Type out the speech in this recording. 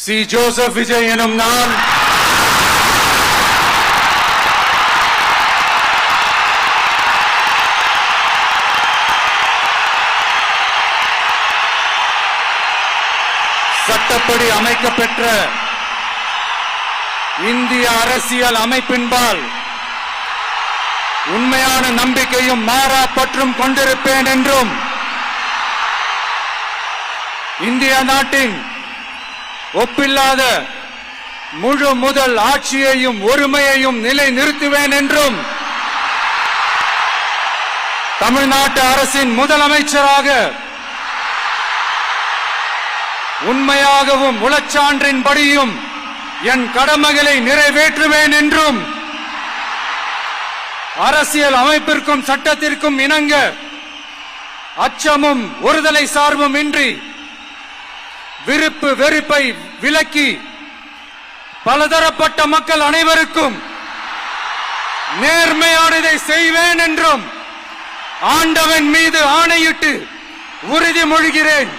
C. Joseph Vijay எனும் நான் சட்டப்படி அமைக்கப்பெற்ற இந்திய அரசியல் அமைப்பின்பால் உண்மையான நம்பிக்கையும் மாறா பற்றும் கொண்டிருப்பேன் என்றும் இந்திய நாட்டின் ஒப்பில்லாத முழு முதல் ஆட்சியையும் ஒருமையையும் நிலை நிறுத்துவேன் என்றும் தமிழ்நாட்டு அரசின் முதலமைச்சராக உண்மையாகவும் உளச்சான்றின்படியும் என் கடமைகளை நிறைவேற்றுவேன் என்றும் அரசியல் அமைப்பிற்கும் சட்டத்திற்கும் இணங்க அச்சமும் ஒருதலை சார்பும் இன்றி விருப்பு வெறுப்பை விலக்கி பலதரப்பட்ட மக்கள் அனைவருக்கும் நேர்மையானதை செய்வேன் என்றும் ஆண்டவன் மீது ஆணையிட்டு உறுதிமொழிகிறேன்.